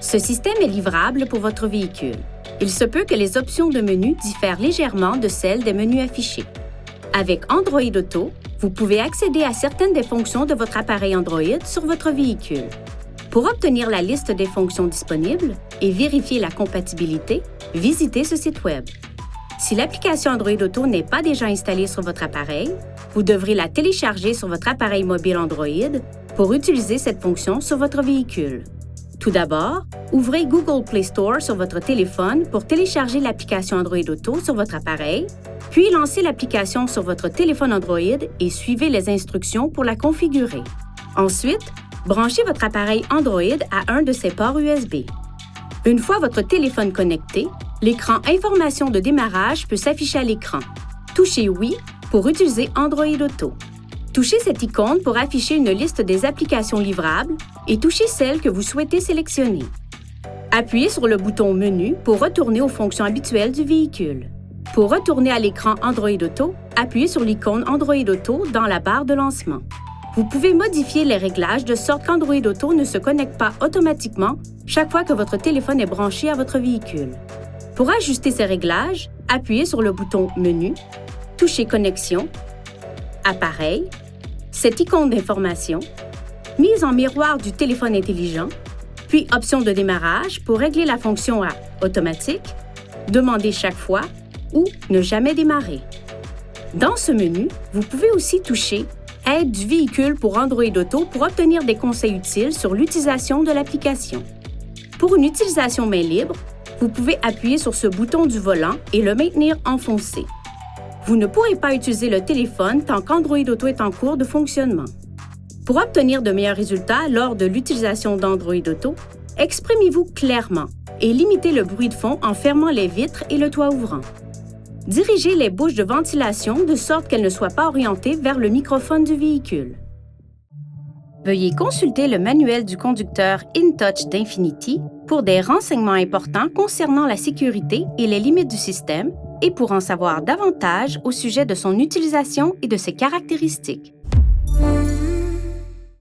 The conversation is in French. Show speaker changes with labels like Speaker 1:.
Speaker 1: Ce système est livrable pour votre véhicule. Il se peut que les options de menu diffèrent légèrement de celles des menus affichés. Avec Android Auto, vous pouvez accéder à certaines des fonctions de votre appareil Android sur votre véhicule. Pour obtenir la liste des fonctions disponibles et vérifier la compatibilité, visitez ce site Web. Si l'application Android Auto n'est pas déjà installée sur votre appareil, vous devrez la télécharger sur votre appareil mobile Android pour utiliser cette fonction sur votre véhicule. Tout d'abord, ouvrez Google Play Store sur votre téléphone pour télécharger l'application Android Auto sur votre appareil, puis lancez l'application sur votre téléphone Android et suivez les instructions pour la configurer. Ensuite, branchez votre appareil Android à un de ses ports USB. Une fois votre téléphone connecté, l'écran Information de démarrage peut s'afficher à l'écran. Touchez Oui pour utiliser Android Auto. Touchez cette icône pour afficher une liste des applications livrables et touchez celle que vous souhaitez sélectionner. Appuyez sur le bouton Menu pour retourner aux fonctions habituelles du véhicule. Pour retourner à l'écran Android Auto, appuyez sur l'icône Android Auto dans la barre de lancement. Vous pouvez modifier les réglages de sorte qu'Android Auto ne se connecte pas automatiquement chaque fois que votre téléphone est branché à votre véhicule. Pour ajuster ces réglages, appuyez sur le bouton Menu, touchez Connexion, Appareil, cette icône d'information, mise en miroir du téléphone intelligent, puis Options de démarrage pour régler la fonction à Automatique, Demander chaque fois ou Ne jamais démarrer. Dans ce menu, vous pouvez aussi toucher Aide du véhicule pour Android Auto pour obtenir des conseils utiles sur l'utilisation de l'application. Pour une utilisation main libre, vous pouvez appuyer sur ce bouton du volant et le maintenir enfoncé. Vous ne pourrez pas utiliser le téléphone tant qu'Android Auto est en cours de fonctionnement. Pour obtenir de meilleurs résultats lors de l'utilisation d'Android Auto, exprimez-vous clairement et limitez le bruit de fond en fermant les vitres et le toit ouvrant. Dirigez les bouches de ventilation de sorte qu'elles ne soient pas orientées vers le microphone du véhicule. Veuillez consulter le manuel du conducteur InTouch d'Infinity pour des renseignements importants concernant la sécurité et les limites du système et pour en savoir davantage au sujet de son utilisation et de ses caractéristiques.